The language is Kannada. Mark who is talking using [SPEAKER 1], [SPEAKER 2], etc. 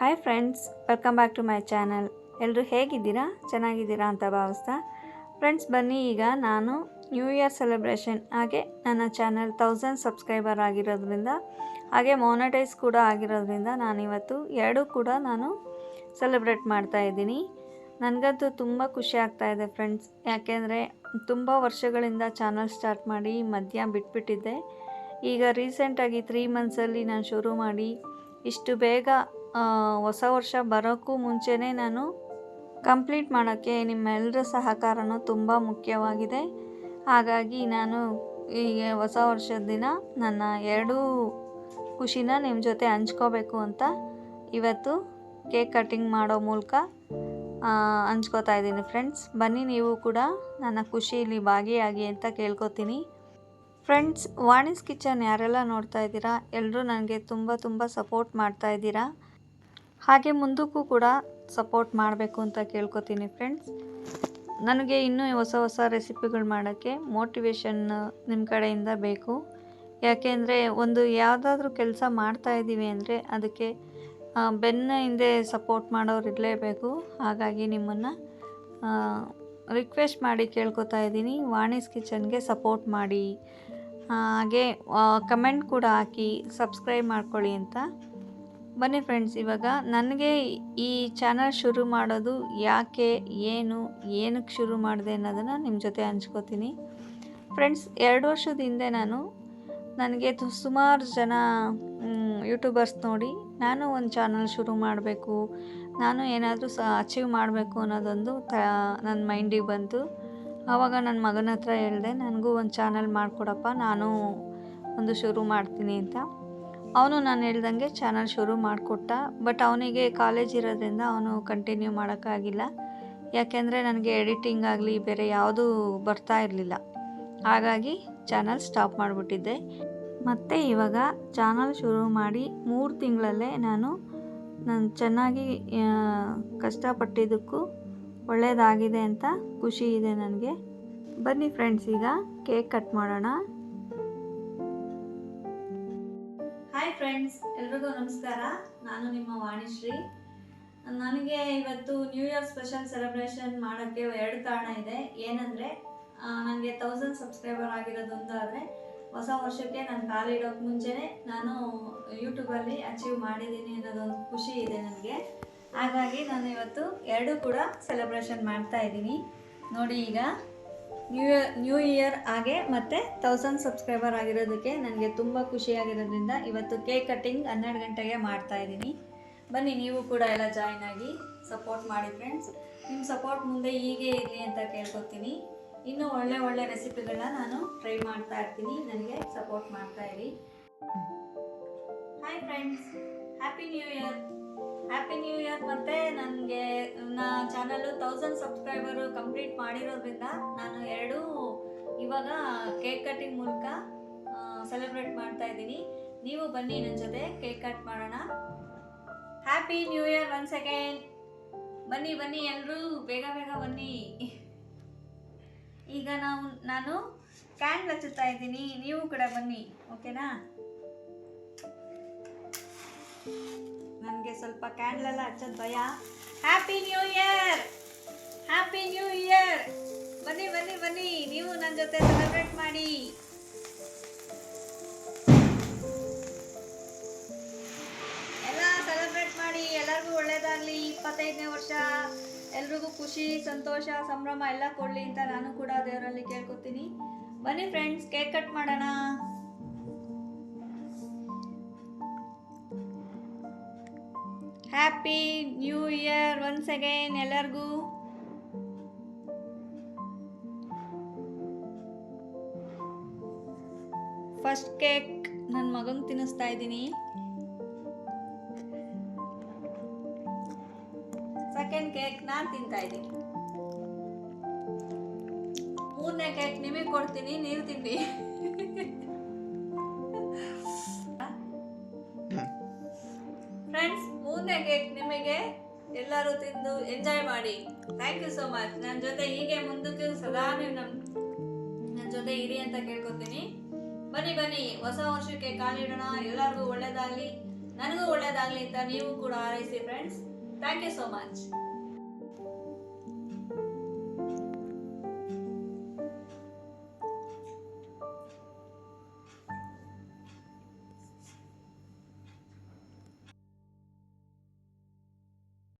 [SPEAKER 1] Hi friends, welcome back to my channel. ಎಲ್ಲರೂ ಹೇಗಿದ್ದೀರಾ? ಚೆನ್ನಾಗಿದ್ದೀರಾ ಅಂತ ಭಾವಿಸ್ತಾ ಫ್ರೆಂಡ್ಸ್, ಬನ್ನಿ ಈಗ ನಾನು ನ್ಯೂ ಇಯರ್ ಸೆಲೆಬ್ರೇಷನ್ ಹಾಗೆ ನನ್ನ ಚಾನಲ್ 1000 ಸಬ್ಸ್ಕ್ರೈಬರ್ ಆಗಿರೋದ್ರಿಂದ ಹಾಗೆ ಮಾನಿಟೈಸ್ ಕೂಡ ಆಗಿರೋದ್ರಿಂದ ನಾನಿವತ್ತು ಎರಡೂ ಕೂಡ ನಾನು ಸೆಲೆಬ್ರೇಟ್ ಮಾಡ್ತಾಯಿದ್ದೀನಿ. ನನಗಂತೂ ತುಂಬ ಖುಷಿ ಆಗ್ತಾಯಿದೆ ಫ್ರೆಂಡ್ಸ್. ಯಾಕೆಂದರೆ ತುಂಬ ವರ್ಷಗಳಿಂದ ಚಾನಲ್ ಸ್ಟಾರ್ಟ್ ಮಾಡಿ ಮಧ್ಯ ಬಿಟ್ಬಿಟ್ಟಿದ್ದೆ. ಈಗ ರೀಸೆಂಟಾಗಿ 3 ಮಂತ್ಸಲ್ಲಿ ನಾನು ಶುರು ಮಾಡಿ ಇಷ್ಟು ಬೇಗ ಹೊಸ ವರ್ಷ ಬರೋಕ್ಕೂ ಮುಂಚೆನೇ ನಾನು ಕಂಪ್ಲೀಟ್ ಮಾಡೋಕ್ಕೆ ನಿಮ್ಮೆಲ್ಲರ ಸಹಕಾರನೂ ತುಂಬ ಮುಖ್ಯವಾಗಿದೆ. ಹಾಗಾಗಿ ನಾನು ಈಗ ಹೊಸ ವರ್ಷದ ದಿನ ನನ್ನ ಎರಡೂ ಖುಷಿನ ನಿಮ್ಮ ಜೊತೆ ಹಂಚ್ಕೋಬೇಕು ಅಂತ ಇವತ್ತು ಕೇಕ್ ಕಟ್ಟಿಂಗ್ ಮಾಡೋ ಮೂಲಕ ಹಂಚ್ಕೋತಾ ಇದ್ದೀನಿ ಫ್ರೆಂಡ್ಸ್. ಬನ್ನಿ ನೀವು ಕೂಡ ನನ್ನ ಖುಷಿಯಲ್ಲಿ ಭಾಗಿಯಾಗಿ ಅಂತ ಕೇಳ್ಕೊತೀನಿ. ಫ್ರೆಂಡ್ಸ್, ವಾಣಿಸ್ ಕಿಚನ್ ಯಾರೆಲ್ಲ ನೋಡ್ತಾ ಇದ್ದೀರಾ ಎಲ್ಲರೂ ನನಗೆ ತುಂಬ ಸಪೋರ್ಟ್ ಮಾಡ್ತಾ ಇದ್ದೀರಾ. ಹಾಗೆ ಮುಂದಕ್ಕೂ ಕೂಡ ಸಪೋರ್ಟ್ ಮಾಡಬೇಕು ಅಂತ ಕೇಳ್ಕೊತೀನಿ ಫ್ರೆಂಡ್ಸ್. ನನಗೆ ಇನ್ನೂ ಹೊಸ ರೆಸಿಪಿಗಳು ಮಾಡೋಕ್ಕೆ ಮೋಟಿವೇಶನ್ ನಿಮ್ಮ ಕಡೆಯಿಂದ ಬೇಕು. ಯಾಕೆಂದರೆ ಒಂದು ಯಾವುದಾದ್ರೂ ಕೆಲಸ ಮಾಡ್ತಾಯಿದ್ದೀವಿ ಅಂದರೆ ಅದಕ್ಕೆ ಬೆನ್ನ ಹಿಂದೆ ಸಪೋರ್ಟ್ ಮಾಡೋರು ಇರಲೇಬೇಕು. ಹಾಗಾಗಿ ನಿಮ್ಮನ್ನು ರಿಕ್ವೆಸ್ಟ್ ಮಾಡಿ ಕೇಳ್ಕೊತಾ ಇದ್ದೀನಿ, ವಾಣಿಸ್ ಕಿಚನ್ಗೆ ಸಪೋರ್ಟ್ ಮಾಡಿ, ಹಾಗೆ ಕಮೆಂಟ್ ಕೂಡ ಹಾಕಿ ಸಬ್ಸ್ಕ್ರೈಬ್ ಮಾಡ್ಕೊಳ್ಳಿ ಅಂತ. ಬನ್ನಿ ಫ್ರೆಂಡ್ಸ್, ಇವಾಗ ನನಗೆ ಈ ಚಾನಲ್ ಶುರು ಮಾಡೋದು ಯಾಕೆ, ಏನಕ್ಕೆ ಶುರು ಮಾಡಿದೆ ಅನ್ನೋದನ್ನು ನಿಮ್ಮ ಜೊತೆ ಹಂಚ್ಕೋತೀನಿ ಫ್ರೆಂಡ್ಸ್. 2 ವರ್ಷದ ಹಿಂದೆ ನನಗೆ ಸುಮಾರು ಜನ ಯೂಟ್ಯೂಬರ್ಸ್ ನೋಡಿ ನಾನು ಒಂದು ಚಾನಲ್ ಶುರು ಮಾಡಬೇಕು, ನಾನು ಏನಾದರೂ ಅಚೀವ್ ಮಾಡಬೇಕು ಅನ್ನೋದೊಂದು ನನ್ನ ಮೈಂಡಿಗೆ ಬಂತು. ಆವಾಗ ನನ್ನ ಮಗನ ಹತ್ರ ಹೇಳಿದೆ, ನನಗೂ ಒಂದು ಚಾನಲ್ ಮಾಡಿಕೊಡಪ್ಪ, ನಾನು ಒಂದು ಶುರು ಮಾಡ್ತೀನಿ ಅಂತ. ಅವನು ನಾನು ಹೇಳ್ದಂಗೆ ಚಾನಲ್ ಶುರು ಮಾಡಿಕೊಟ್ಟ. ಬಟ್ ಅವನಿಗೆ ಕಾಲೇಜ್ ಇರೋದ್ರಿಂದ ಅವನು ಕಂಟಿನ್ಯೂ ಮಾಡೋಕ್ಕಾಗಿಲ್ಲ. ಯಾಕೆಂದರೆ ನನಗೆ ಎಡಿಟಿಂಗ್ ಆಗಲಿ ಬೇರೆ ಯಾವುದೂ ಬರ್ತಾ ಇರಲಿಲ್ಲ. ಹಾಗಾಗಿ ಚಾನಲ್ ಸ್ಟಾಪ್ ಮಾಡಿಬಿಟ್ಟಿದ್ದೆ. ಮತ್ತು ಇವಾಗ ಚಾನಲ್ ಶುರು ಮಾಡಿ 3 ತಿಂಗಳಲ್ಲೇ ನಾನು ಚೆನ್ನಾಗಿ ಕಷ್ಟಪಟ್ಟಿದ್ದಕ್ಕೂ ಒಳ್ಳೆಯದಾಗಿದೆ ಅಂತ ಖುಷಿ ಇದೆ ನನಗೆ. ಬನ್ನಿ ಫ್ರೆಂಡ್ಸ್, ಈಗ ಕೇಕ್ ಕಟ್ ಮಾಡೋಣ. ಹಾಯ್ ಫ್ರೆಂಡ್ಸ್, ಎಲ್ರಿಗೂ ನಮಸ್ಕಾರ. ನಾನು ನಿಮ್ಮ ವಾಣಿಶ್ರೀ. ನನಗೆ ಇವತ್ತು ನ್ಯೂ ಇಯರ್ ಸ್ಪೆಷಲ್ ಸೆಲೆಬ್ರೇಷನ್ ಮಾಡೋಕ್ಕೆ 2 ಕಾರಣ ಇದೆ. ಏನಂದರೆ ನನಗೆ 1000 ಸಬ್ಸ್ಕ್ರೈಬರ್ ಆಗಿರೋದೊಂದಾದರೆ ಹೊಸ ವರ್ಷಕ್ಕೆ ನಾನು ಕಾಲಿಡೋಕ್ಕೆ ಮುಂಚೆನೇ ನಾನು ಯೂಟ್ಯೂಬಲ್ಲಿ ಅಚೀವ್ ಮಾಡಿದ್ದೀನಿ ಅನ್ನೋದೊಂದು ಖುಷಿ ಇದೆ ನನಗೆ. ಹಾಗಾಗಿ ನಾನು ಇವತ್ತು 2 ಕೂಡ ಸೆಲೆಬ್ರೇಷನ್ ಮಾಡ್ತಾ ಇದ್ದೀನಿ. ನೋಡಿ, ಈಗ ನ್ಯೂ ಇಯರ್ ಹಾಗೆ ಮತ್ತು 1000 ಸಬ್ಸ್ಕ್ರೈಬರ್ ಆಗಿರೋದಕ್ಕೆ ನನಗೆ ತುಂಬ ಖುಷಿಯಾಗಿರೋದ್ರಿಂದ ಇವತ್ತು ಕೇಕ್ ಕಟ್ಟಿಂಗ್ 12 ಗಂಟೆಗೆ ಮಾಡ್ತಾಯಿದ್ದೀನಿ. ಬನ್ನಿ ನೀವು ಕೂಡ ಎಲ್ಲ ಜಾಯ್ನ್ ಆಗಿ ಸಪೋರ್ಟ್ ಮಾಡಿ ಫ್ರೆಂಡ್ಸ್. ನಿಮ್ಮ ಸಪೋರ್ಟ್ ಮುಂದೆ ಹೀಗೆ ಇರಲಿ ಅಂತ ಕೇಳ್ಕೊತೀನಿ. ಇನ್ನೂ ಒಳ್ಳೆ ರೆಸಿಪಿಗಳನ್ನ ನಾನು ಟ್ರೈ ಮಾಡ್ತಾ ಇರ್ತೀನಿ. ನನಗೆ ಸಪೋರ್ಟ್ ಮಾಡ್ತಾ ಇರಿ. Hi friends, happy new year. Happy new year. ಮತ್ತು ನನಗೆ ನನ್ನ ಚಾನಲ್ಲು 1000 ಸಬ್ಸ್ಕ್ರೈಬರು ಕಂಪ್ಲೀಟ್ ಮಾಡಿರೋದ್ರಿಂದ ನಾನು 2 ಇವಾಗ ಕೇಕ್ ಕಟ್ಟಿಂಗ್ ಮೂಲಕ ಸೆಲೆಬ್ರೇಟ್ ಮಾಡ್ತಾ ಇದ್ದೀನಿ. ನೀವು ಬನ್ನಿ ನನ್ನ ಜೊತೆ ಕೇಕ್ ಕಟ್ ಮಾಡೋಣ. Happy new year once again. ಬನ್ನಿ ಎಲ್ಲರೂ ಬೇಗ ಬನ್ನಿ. ಈಗ ನಾನು ಕ್ಯಾಂಡಲ್ ಹಚ್ಚುತ್ತಾ ಇದ್ದೀನಿ, ನೀವು ಕೂಡ ಬನ್ನಿ, ಓಕೆನಾ? ನನಗೆ ಸ್ವಲ್ಪ ಕ್ಯಾಂಡಲೆಲ್ಲ ಹಚ್ಚೋದು ಭಯ. Happy new year. Happy new year. ಬನ್ನಿ ನೀವು ನನ್ನ ಜೊತೆ ಸೆಲೆಬ್ರೇಟ್ ಮಾಡಿ. ಎಲ್ಲ ಸೆಲೆಬ್ರೇಟ್ ಮಾಡಿ. ಎಲ್ಲರಿಗೂ ಒಳ್ಳೇದಾಗಲಿ. 25ನೇ ವರ್ಷ ಎಲ್ರಿಗೂ ಖುಷಿ, ಸಂತೋಷ, ಸಂಭ್ರಮ ಎಲ್ಲ ಕೊಡಲಿ ಅಂತ ನಾನು ಕೂಡ ದೇವರಲ್ಲಿ ಕೇಳ್ಕೊತೀನಿ. ಬನ್ನಿ ಫ್ರೆಂಡ್ಸ್, ಕೇಕ್ ಕಟ್ ಮಾಡೋಣ. Happy new year once again ಎಲ್ಲರಿಗೂ. ಫಸ್ಟ್ ಕೇಕ್ ನನ್ನ ಮಗಂಗೆ ತಿನ್ನಿಸ್ತಾ ಇದ್ದೀನಿ. ಸೆಕೆಂಡ್ ಕೇಕ್ ನಾನು ತಿಂತಾ ಇದ್ದೀನಿ. 3ನೇ ಕೇಕ್ ನಿಮಗೆ ಕೊಡ್ತೀನಿ, ನೀವು ತಿನ್ನಿ. ಫ್ರೆಂಡ್ಸ್, 3ನೇ ಕೇಕ್ ನಿಮಗೆ. ಎಲ್ಲರೂ ತಿಂದು ಎಂಜಾಯ್ ಮಾಡಿ. Thank you so much. ನನ್ನ ಜೊತೆ ಹೀಗೆ ಮುಂದಕ್ಕೆ ಸದಾ ನೀವು ನನ್ನ ಜೊತೆ ಇರಿ ಅಂತ ಕೇಳ್ಕೊತೀನಿ. ಬನ್ನಿ ಹೊಸ ವರ್ಷಕ್ಕೆ ಕಾಲಿಡೋಣ. ಎಲ್ಲರಿಗೂ ಒಳ್ಳೇದಾಗಲಿ. ನನಗೂ ಒಳ್ಳೇದಾಗಲಿ ಅಂತ ನೀವು ಕೂಡ ಹಾರೈಸಿ friends. Thank you so much.